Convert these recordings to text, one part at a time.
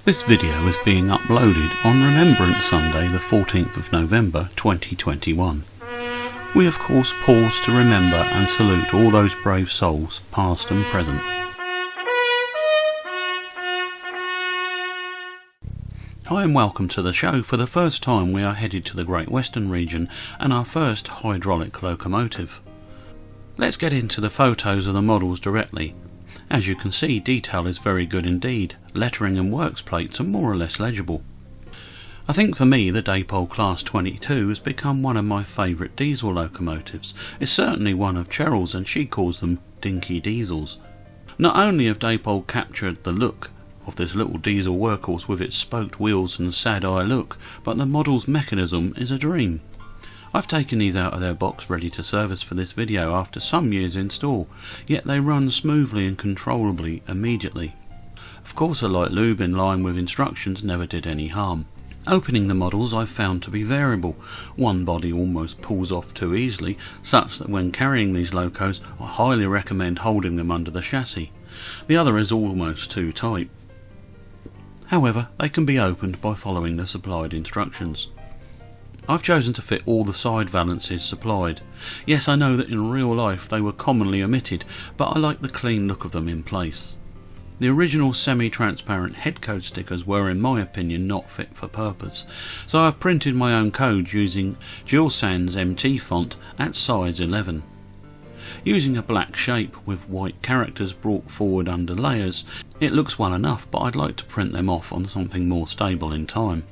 This video is being uploaded on Remembrance Sunday the 14th of November 2021. We of course pause to remember and salute all those brave souls, past and present. Hi and welcome to the show. For the first time we are headed to the Great Western region and our first hydraulic locomotive. Let's get into the photos of the models directly. As you can see, detail is very good indeed. Lettering and works plates are more or less legible. I think for me the Dapol Class 22 has become one of my favourite diesel locomotives. It's certainly one of Cheryl's and she calls them dinky diesels. Not only have Dapol captured the look of this little diesel workhorse with its spoked wheels and sad eye look, but the model's mechanism is a dream. I've taken these out of their box ready to service for this video after some years in store, yet they run smoothly and controllably immediately. Of course a light lube in line with instructions never did any harm. Opening the models I've found to be variable. One body almost pulls off too easily, such that when carrying these locos I highly recommend holding them under the chassis. The other is almost too tight. However, they can be opened by following the supplied instructions. I've chosen to fit all the side valances supplied. Yes, I know that in real life they were commonly omitted, but I like the clean look of them in place. The original semi-transparent headcode stickers were in my opinion not fit for purpose, so I've printed my own code using Jill Sans MT font at size 11. Using a black shape with white characters brought forward under layers, it looks well enough, but I'd like to print them off on something more stable in time.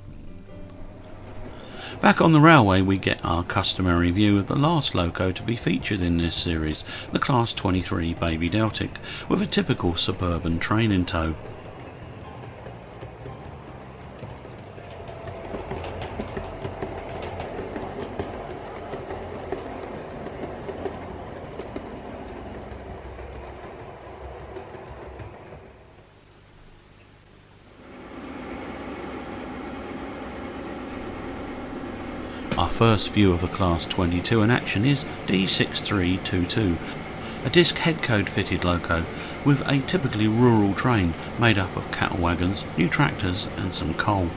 Back on the railway we get our customary view of the last loco to be featured in this series, the Class 23 Baby Deltic, with a typical suburban train in tow. Our first view of a Class 22 in action is D6322, a disc headcode fitted loco with a typically rural train made up of cattle wagons, new tractors and some coal.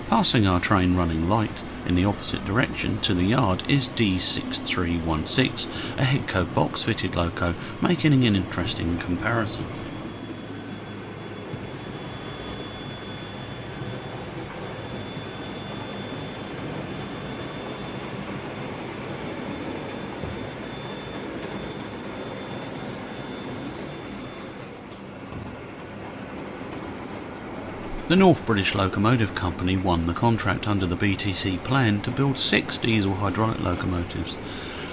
Passing our train running light in the opposite direction to the yard is D6316, a headcode box fitted loco, making an interesting comparison. The North British Locomotive Company won the contract under the BTC P.A.N to build 6 diesel hydraulic locomotives.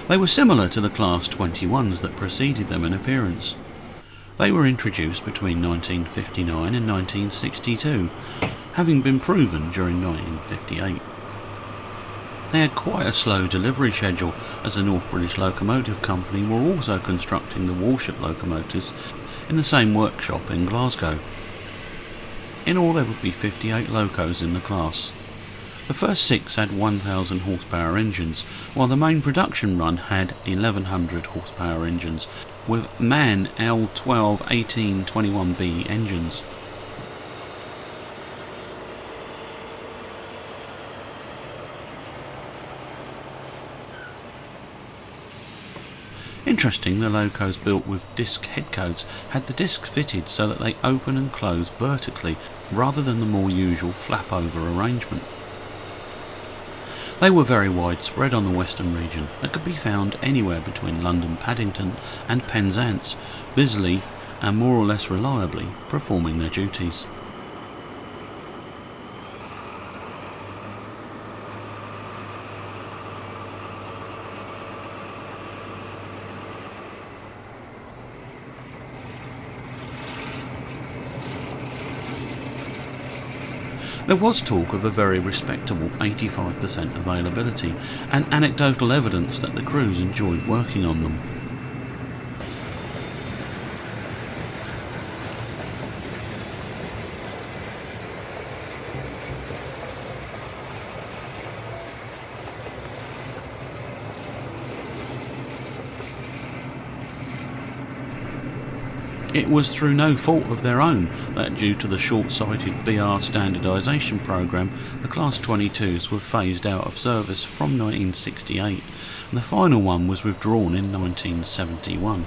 They were similar to the Class 21s that preceded them in appearance. They were introduced between 1959 and 1962, having been proven during 1958. They had quite a slow delivery schedule, as the North British Locomotive Company were also constructing the Warship locomotives in the same workshop in Glasgow. In all there would be 58 locos in the class. The first 6 had 1000 horsepower engines, while the main production run had 1100 horsepower engines, with MAN L12 1821B engines. Interesting, the locos built with disc headcodes had the discs fitted so that they open and close vertically rather than the more usual flap over arrangement. They were very widespread on the Western region and could be found anywhere between London Paddington and Penzance, busily and more or less reliably performing their duties. There was talk of a very respectable 85% availability, and anecdotal evidence that the crews enjoyed working on them. It was through no fault of their own that, due to the short-sighted BR standardisation programme, the Class 22s were phased out of service from 1968, and the final one was withdrawn in 1971.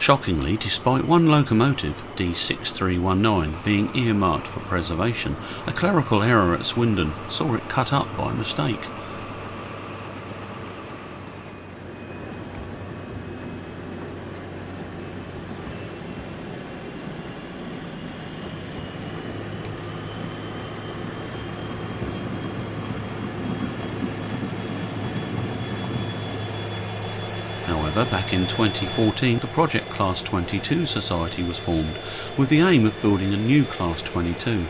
Shockingly, despite one locomotive, D6319, being earmarked for preservation, a clerical error at Swindon saw it cut up by mistake. However, back in 2014, the Project Class 22 Society was formed, with the aim of building a new Class 22.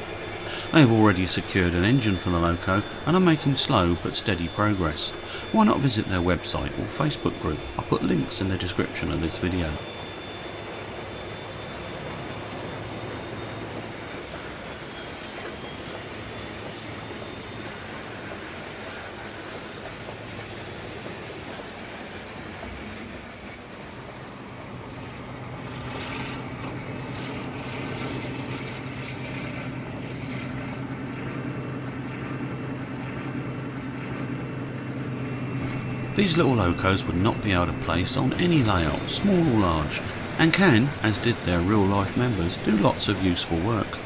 They have already secured an engine for the loco and are making slow but steady progress. Why not visit their website or Facebook group? I'll put links in the description of this video. These little locos would not be out of place on any layout, small or large, and can, as did their real life members, do lots of useful work.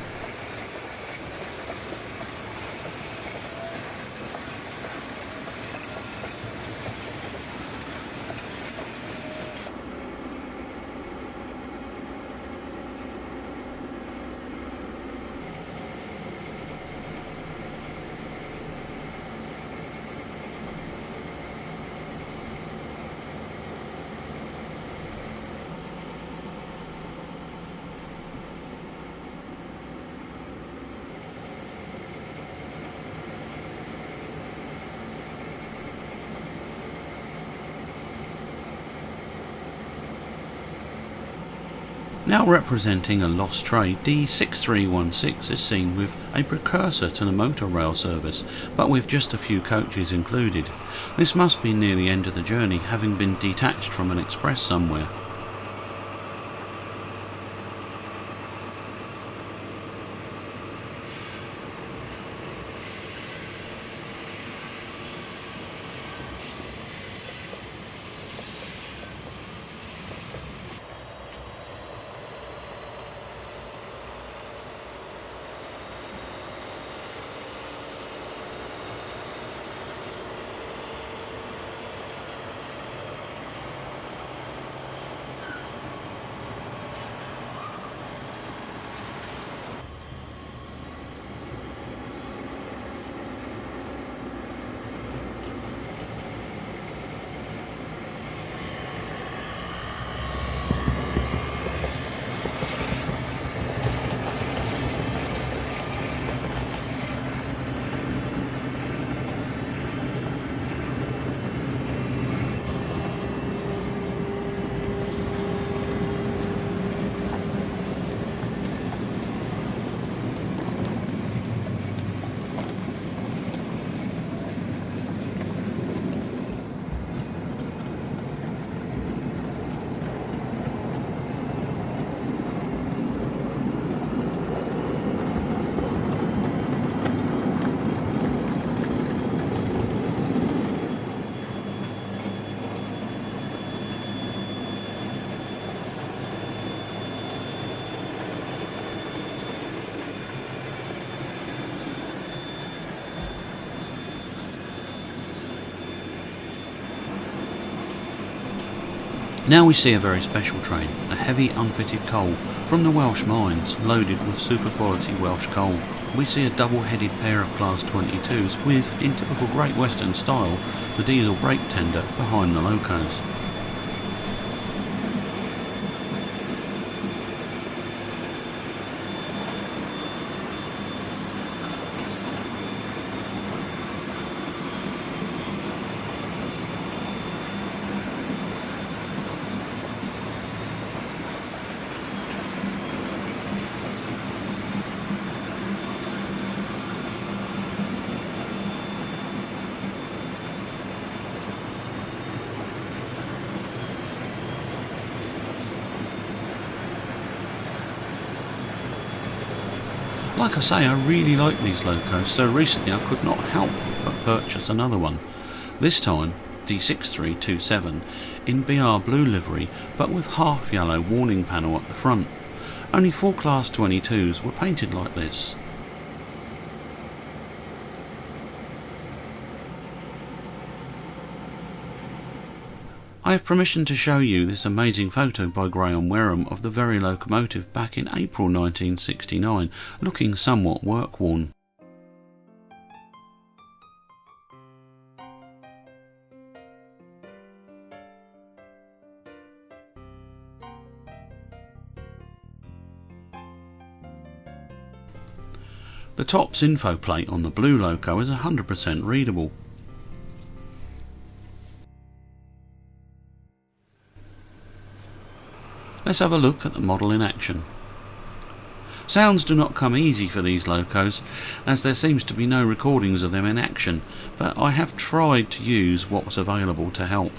Now representing a lost trade, D6316 is seen with a precursor to the motor rail service, but with just a few coaches included. This must be near the end of the journey, having been detached from an express somewhere. Now we see a very special train, a heavy unfitted coal from the Welsh mines loaded with super quality Welsh coal. We see a double-headed pair of Class 22s with, in typical Great Western style, the diesel brake tender behind the locos. Like I say, I really like these locos, so recently I could not help but purchase another one. This time, D6327, in BR blue livery, but with half yellow warning panel at the front. Only 4 Class 22s were painted like this. I have permission to show you this amazing photo by Grahame Wareham of the very locomotive back in April 1969, looking somewhat work-worn. The TOPS info plate on the blue loco is 100% readable. Let's have a look at the model in action. Sounds do not come easy for these locos, as there seems to be no recordings of them in action, but I have tried to use what was available to help.